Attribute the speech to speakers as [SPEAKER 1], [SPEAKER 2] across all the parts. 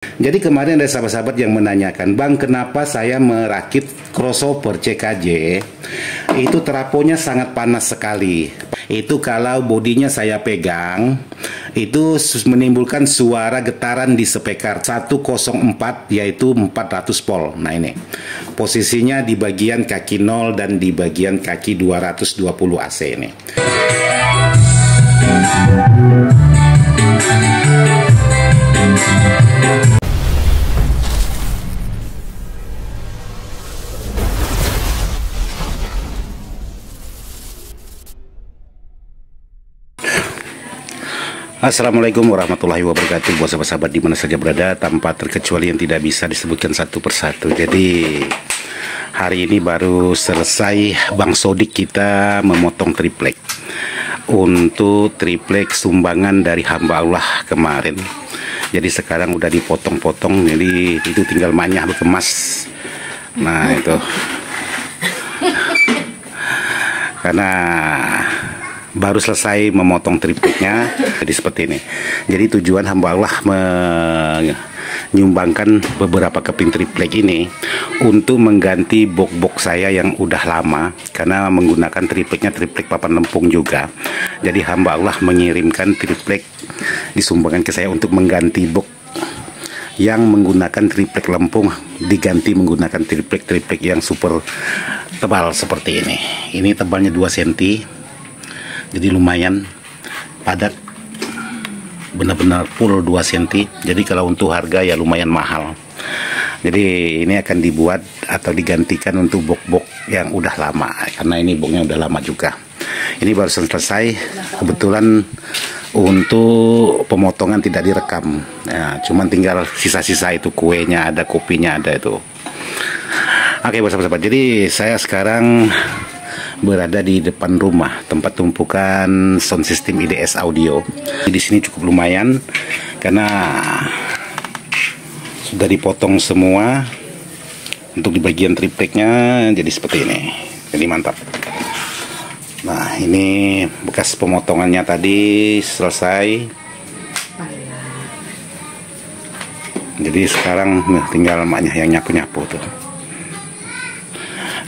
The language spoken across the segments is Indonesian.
[SPEAKER 1] Jadi kemarin ada sahabat-sahabat yang menanyakan, Bang, kenapa saya merakit crossover CKJ itu teraponya sangat panas sekali. Itu kalau bodinya saya pegang, itu menimbulkan suara getaran di spekar 104 yaitu 400 volt. Nah ini, posisinya di bagian kaki 0 dan di bagian kaki 220 AC ini. Assalamualaikum warahmatullahi wabarakatuh, buat sahabat-sahabat di mana saja berada, tanpa terkecuali yang tidak bisa disebutkan satu persatu. Jadi hari ini baru selesai Bang Sodik kita memotong triplek untuk triplek sumbangan dari hamba Allah kemarin. Jadi sekarang udah dipotong-potong, jadi itu tinggal manyah kemas. Nah itu karena baru selesai memotong tripleknya, jadi seperti ini. Jadi tujuan hamba Allah menyumbangkan beberapa keping triplek ini untuk mengganti box-box saya yang udah lama, karena menggunakan tripleknya triplek papan lempung juga. Jadi hamba Allah mengirimkan triplek disumbangkan ke saya untuk mengganti box yang menggunakan triplek lempung, diganti menggunakan triplek yang super tebal seperti ini. Ini tebalnya 2 cm. Jadi lumayan padat, benar-benar full 2 cm. Jadi kalau untuk harga ya lumayan mahal. Jadi ini akan dibuat atau digantikan untuk box-box yang udah lama, karena ini boxnya udah lama juga. Ini baru selesai, kebetulan untuk pemotongan tidak direkam ya, cuman tinggal sisa-sisa itu, kuenya ada, kopinya ada itu. Oke sahabat-sahabat, jadi saya sekarang berada di depan rumah tempat tumpukan sound system IDS audio. Di sini cukup lumayan karena sudah dipotong semua untuk di bagian tripleknya, jadi seperti ini. Jadi mantap. Nah ini bekas pemotongannya tadi selesai. Jadi sekarang tinggal maknya yang nyapu-nyapu tuh.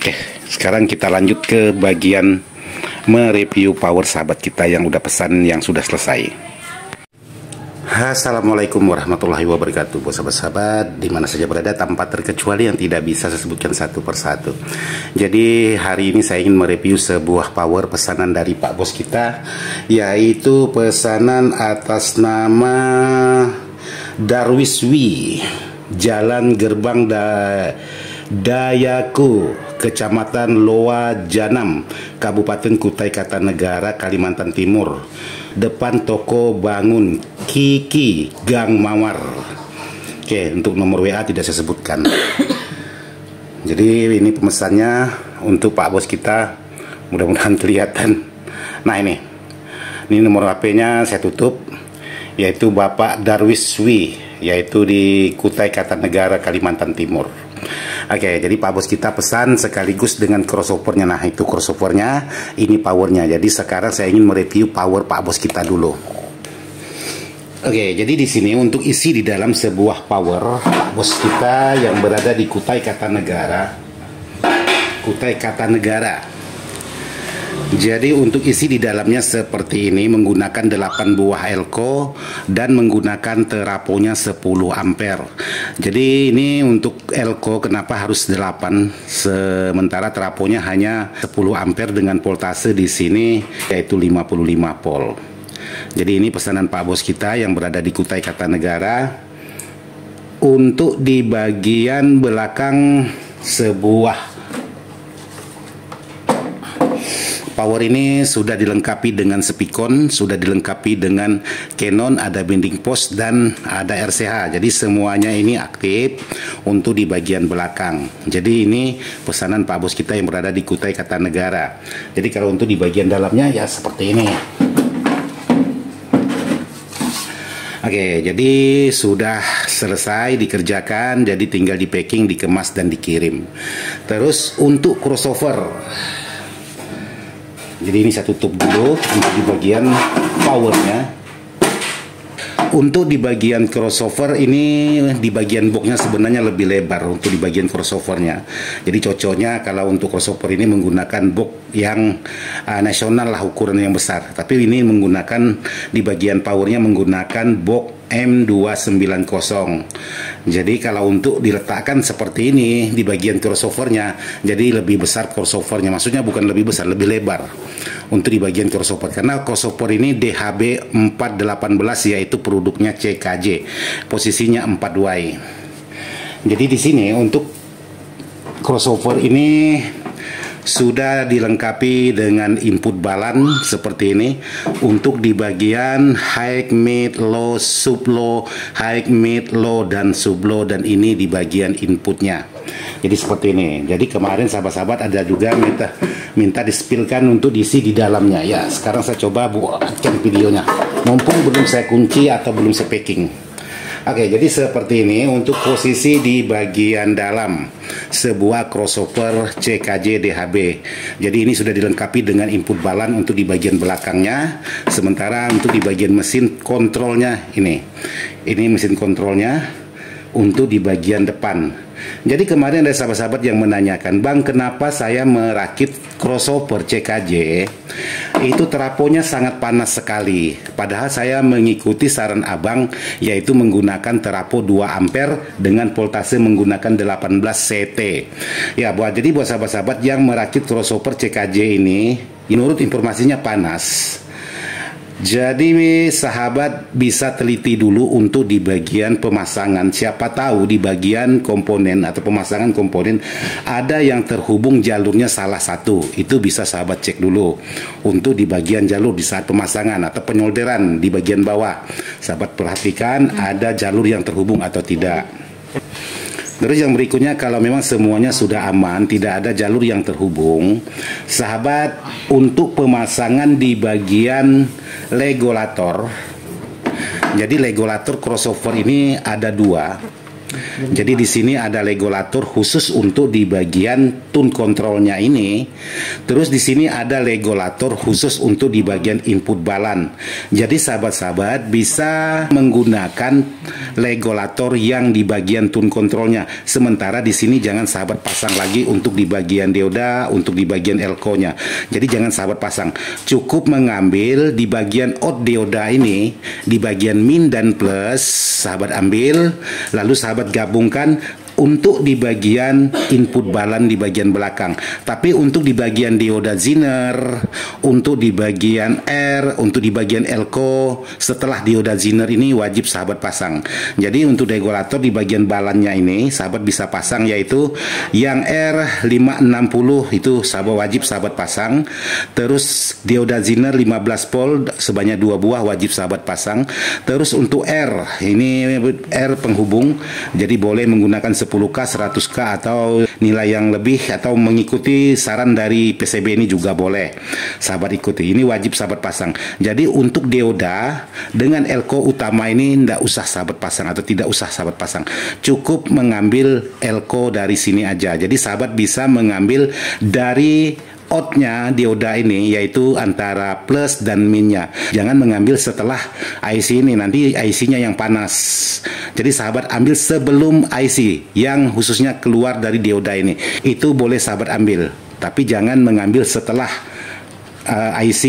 [SPEAKER 1] Oke, sekarang kita lanjut ke bagian mereview power sahabat kita yang udah pesan yang sudah selesai. Assalamualaikum warahmatullahi wabarakatuh, buat sahabat-sahabat di mana saja berada, tanpa terkecuali yang tidak bisa saya sebutkan satu persatu. Jadi hari ini saya ingin mereview sebuah power pesanan dari Pak Bos kita, yaitu pesanan atas nama Darwiswi, Jalan Gerbang Dayaku, Kecamatan Loa Janam, Kabupaten Kutai Kartanegara, Kalimantan Timur. Depan toko bangun Kiki Gang Mawar. Oke, untuk nomor WA tidak saya sebutkan. Jadi ini pemesannya untuk Pak Bos kita, mudah-mudahan kelihatan. Nah ini nomor HP-nya saya tutup, yaitu Bapak Darwiswi, yaitu di Kutai Kartanegara, Kalimantan Timur. Oke, jadi Pak Bos kita pesan sekaligus dengan crossovernya. Nah itu crossovernya, ini powernya. Jadi sekarang saya ingin mereview power Pak Bos kita dulu. Oke, jadi di sini untuk isi di dalam sebuah power Pak Bos kita yang berada di Kutai Kartanegara. Jadi untuk isi di dalamnya seperti ini, menggunakan 8 buah elko dan menggunakan teraponya 10 ampere. Jadi ini untuk elko kenapa harus 8, sementara teraponya hanya 10 ampere dengan voltase di sini yaitu 55 volt. Jadi ini pesanan Pak Bos kita yang berada di Kutai Kartanegara. Untuk di bagian belakang sebuah power ini sudah dilengkapi dengan spikon, sudah dilengkapi dengan Canon, ada bending post dan ada RCH. Jadi semuanya ini aktif untuk di bagian belakang. Jadi ini pesanan Pak Bos kita yang berada di Kutai Kartanegara. Jadi kalau untuk di bagian dalamnya ya seperti ini. Oke, jadi sudah selesai dikerjakan, jadi tinggal di packing, dikemas dan dikirim. Terus untuk crossover, jadi ini saya tutup dulu untuk di bagian powernya. Untuk di bagian crossover ini, di bagian boxnya sebenarnya lebih lebar untuk di bagian crossovernya. Jadi cocoknya kalau untuk crossover ini menggunakan box yang nasional lah, ukuran yang besar. Tapi ini menggunakan di bagian powernya menggunakan box M290. Jadi kalau untuk diletakkan seperti ini di bagian crossovernya, jadi lebih besar crossovernya. Maksudnya bukan lebih besar, lebih lebar untuk di bagian crossover. Karena crossover ini DHB 418 yaitu produknya CKJ. Posisinya 4Y. Jadi di sini untuk crossover ini sudah dilengkapi dengan input balan seperti ini. Untuk di bagian high, mid, low, sub low, high, mid, low, dan sub low, dan ini di bagian inputnya. Jadi seperti ini. Jadi kemarin sahabat-sahabat ada juga minta di-spillkan untuk diisi di dalamnya. Ya, sekarang saya coba buatkan videonya. Mumpung belum saya kunci atau belum saya packing. Oke, jadi seperti ini untuk posisi di bagian dalam sebuah crossover CKJ DHB. Jadi ini sudah dilengkapi dengan input balan untuk di bagian belakangnya. Sementara untuk di bagian mesin kontrolnya ini mesin kontrolnya untuk di bagian depan. Jadi kemarin ada sahabat-sahabat yang menanyakan, Bang, kenapa saya merakit crossover CKJ itu teraponya sangat panas sekali. Padahal saya mengikuti saran abang, yaitu menggunakan terapo 2 ampere dengan voltase menggunakan 18 CT. Ya, jadi buat sahabat-sahabat yang merakit crossover CKJ ini, menurut informasinya panas. Jadi sahabat bisa teliti dulu untuk di bagian pemasangan. Siapa tahu di bagian komponen atau pemasangan komponen ada yang terhubung jalurnya salah satu. Itu bisa sahabat cek dulu untuk di bagian jalur di saat pemasangan atau penyolderan di bagian bawah. Sahabat perhatikan ada jalur yang terhubung atau tidak. Terus yang berikutnya, kalau memang semuanya sudah aman, tidak ada jalur yang terhubung, sahabat, untuk pemasangan di bagian regulator. Jadi regulator crossover ini ada 2. Jadi di sini ada regulator khusus untuk di bagian tune kontrolnya ini. Terus di sini ada regulator khusus untuk di bagian input balan. Jadi sahabat-sahabat bisa menggunakan regulator yang di bagian tune kontrolnya. Sementara di sini jangan sahabat pasang lagi untuk di bagian dioda, untuk di bagian elko-nya. Jadi jangan sahabat pasang. Cukup mengambil di bagian out dioda ini, di bagian min dan plus, sahabat ambil, lalu sahabat gabungkan untuk di bagian input balan di bagian belakang. Tapi untuk di bagian dioda Zener, untuk di bagian R, untuk di bagian elko, setelah dioda Zener ini wajib sahabat pasang. Jadi untuk regulator di bagian balannya ini sahabat bisa pasang, yaitu yang R560 itu sahabat wajib sahabat pasang. Terus dioda Zener 15 volt sebanyak 2 buah wajib sahabat pasang. Terus untuk R, ini R penghubung, jadi boleh menggunakan 10K, 100K atau nilai yang lebih, atau mengikuti saran dari PCB ini juga boleh sahabat ikuti. Ini wajib sahabat pasang. Jadi untuk dioda dengan elko utama ini tidak usah sahabat pasang atau tidak usah sahabat pasang. Cukup mengambil elko dari sini aja. Jadi sahabat bisa mengambil dari outnya dioda ini, yaitu antara plus dan minnya. Jangan mengambil setelah IC ini, nanti IC-nya yang panas. Jadi sahabat ambil sebelum IC yang khususnya keluar dari dioda ini. Itu boleh sahabat ambil, tapi jangan mengambil setelah IC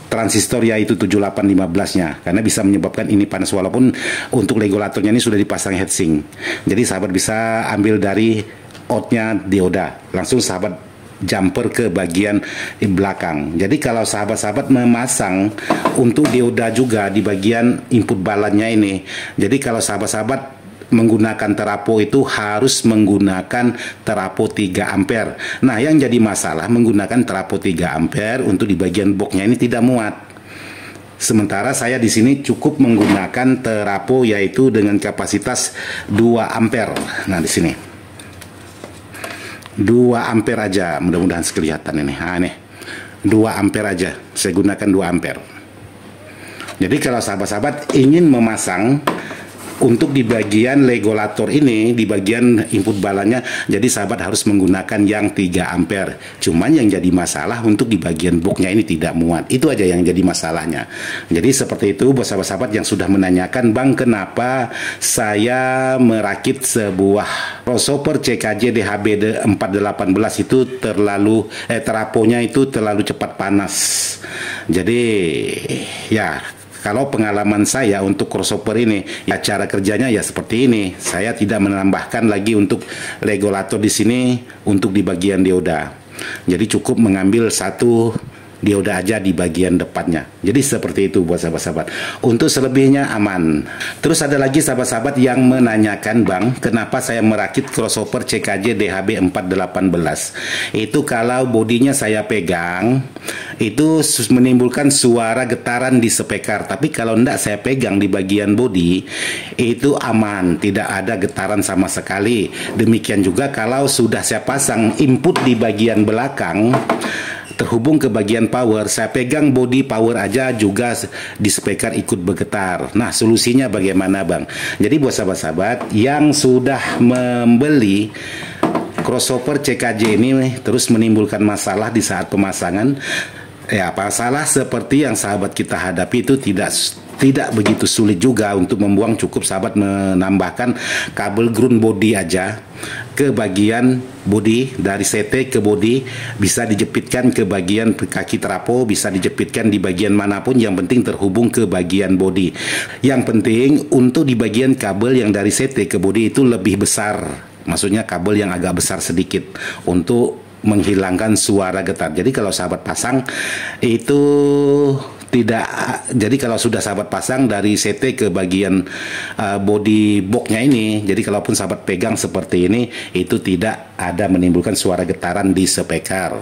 [SPEAKER 1] transistor, yaitu 7815-nya, karena bisa menyebabkan ini panas, walaupun untuk regulatornya ini sudah dipasang heatsink. Jadi sahabat bisa ambil dari outnya dioda, langsung sahabat jumper ke bagian belakang. Jadi kalau sahabat-sahabat memasang untuk dioda juga di bagian input balannya ini, jadi kalau sahabat-sahabat menggunakan terapo itu harus menggunakan terapo 3 ampere. Nah, yang jadi masalah menggunakan terapo 3 ampere untuk di bagian boxnya ini tidak muat. Sementara saya di sini cukup menggunakan terapo yaitu dengan kapasitas 2 ampere. Nah, di sini 2 ampere aja, mudah-mudahan kelihatan ini. Nah, nih 2 ampere aja, saya gunakan 2 ampere. Jadi kalau sahabat-sahabat ingin memasang untuk di bagian regulator ini, di bagian input balanya, jadi sahabat harus menggunakan yang 3 ampere. Cuman yang jadi masalah untuk di bagian boxnya ini tidak muat. Itu aja yang jadi masalahnya. Jadi seperti itu buat sahabat-sahabat yang sudah menanyakan, Bang, kenapa saya merakit sebuah crossover CKJ DHB 418 itu terlalu teraponya itu terlalu cepat panas. Jadi ya, kalau pengalaman saya untuk crossover ini, ya cara kerjanya ya seperti ini. Saya tidak menambahkan lagi untuk regulator di sini untuk di bagian dioda. Jadi cukup mengambil satu dioda aja di bagian depannya. Jadi seperti itu buat sahabat-sahabat. Untuk selebihnya aman. Terus ada lagi sahabat-sahabat yang menanyakan, Bang, kenapa saya merakit crossover CKJ DHB 418? Itu kalau bodinya saya pegang, itu menimbulkan suara getaran di spekar. Tapi kalau tidak saya pegang di bagian bodi, itu aman, tidak ada getaran sama sekali. Demikian juga kalau sudah saya pasang input di bagian belakang, terhubung ke bagian power, saya pegang body power aja juga di speaker ikut bergetar. Nah, solusinya bagaimana, Bang? Jadi buat sahabat-sahabat yang sudah membeli crossover CKJ ini terus menimbulkan masalah di saat pemasangan, ya masalah seperti yang sahabat kita hadapi itu tidak begitu sulit juga untuk membuang. Cukup sahabat menambahkan kabel ground body aja ke bagian body, dari CT ke body, bisa dijepitkan ke bagian kaki trapo, bisa dijepitkan di bagian manapun, yang penting terhubung ke bagian body. Yang penting untuk di bagian kabel yang dari CT ke body itu lebih besar, maksudnya kabel yang agak besar sedikit untuk menghilangkan suara getar. Jadi kalau sahabat pasang itu tidak, jadi kalau sudah sahabat pasang dari CT ke bagian body boxnya ini, jadi kalaupun sahabat pegang seperti ini, itu tidak ada menimbulkan suara getaran di speaker.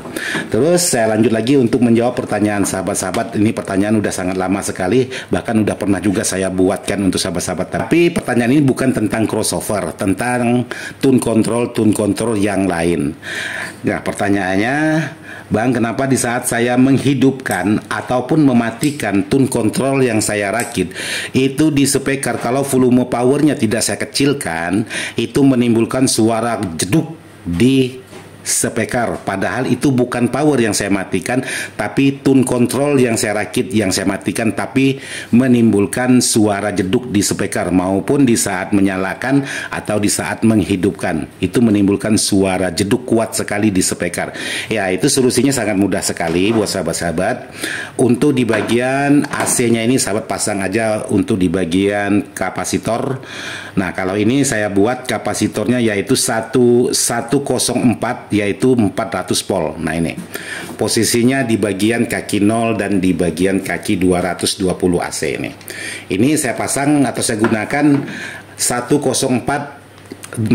[SPEAKER 1] Terus saya lanjut lagi untuk menjawab pertanyaan sahabat-sahabat. Ini pertanyaan udah sangat lama sekali, bahkan udah pernah juga saya buatkan untuk sahabat-sahabat. Tapi pertanyaan ini bukan tentang crossover, tentang tune control yang lain. Nah, pertanyaannya, Bang, kenapa di saat saya menghidupkan ataupun mematikan tune control yang saya rakit itu di speaker, kalau volume powernya tidak saya kecilkan, itu menimbulkan suara jeduk di speaker, padahal itu bukan power yang saya matikan, tapi tune control yang saya rakit yang saya matikan, tapi menimbulkan suara jeduk di speaker maupun di saat menyalakan atau di saat menghidupkan, itu menimbulkan suara jeduk kuat sekali di speaker. Ya, itu solusinya sangat mudah sekali buat sahabat-sahabat. Untuk di bagian AC-nya ini sahabat pasang aja untuk di bagian kapasitor. Nah, kalau ini saya buat kapasitornya yaitu 104, yaitu 400 volt. Nah, ini posisinya di bagian kaki 0 dan di bagian kaki 220 AC ini. Ini saya pasang atau saya gunakan 104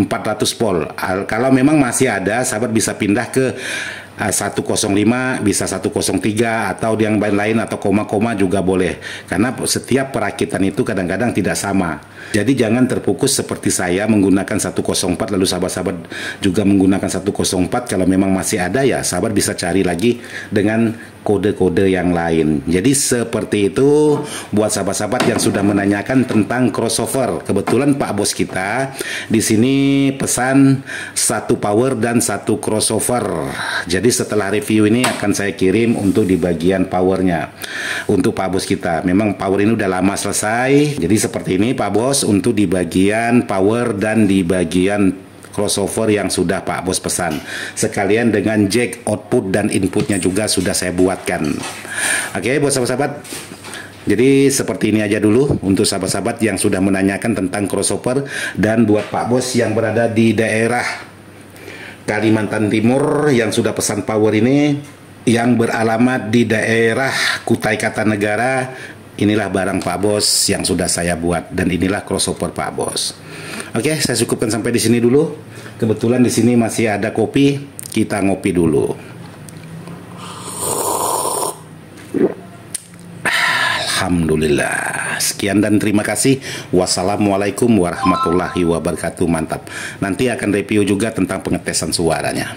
[SPEAKER 1] 400 volt. Kalau memang masih ada, sahabat bisa pindah ke 105, bisa 103, atau yang lain atau koma-koma juga boleh. Karena setiap perakitan itu kadang-kadang tidak sama. Jadi jangan terfokus seperti saya menggunakan 104 lalu sahabat-sahabat juga menggunakan 104. Kalau memang masih ada, ya sahabat bisa cari lagi dengan kode-kode yang lain. Jadi seperti itu buat sahabat-sahabat yang sudah menanyakan tentang crossover. Kebetulan Pak Bos kita di sini pesan 1 power dan 1 crossover. Jadi setelah review ini akan saya kirim untuk di bagian powernya untuk Pak Bos kita. Memang power ini udah lama selesai. Jadi seperti ini Pak Bos untuk di bagian power dan di bagian crossover yang sudah Pak Bos pesan, sekalian dengan jack output dan inputnya juga sudah saya buatkan. Oke, buat sahabat-sahabat, jadi seperti ini aja dulu untuk sahabat-sahabat yang sudah menanyakan tentang crossover. Dan buat Pak Bos yang berada di daerah Kalimantan Timur yang sudah pesan power ini, yang beralamat di daerah Kutai Kartanegara, inilah barang Pak Bos yang sudah saya buat dan inilah crossover Pak Bos. Oke, saya cukupkan sampai di sini dulu. Kebetulan di sini masih ada kopi, kita ngopi dulu. Alhamdulillah. Sekian dan terima kasih. Wassalamualaikum warahmatullahi wabarakatuh. Mantap. Nanti akan review juga tentang pengetesan suaranya.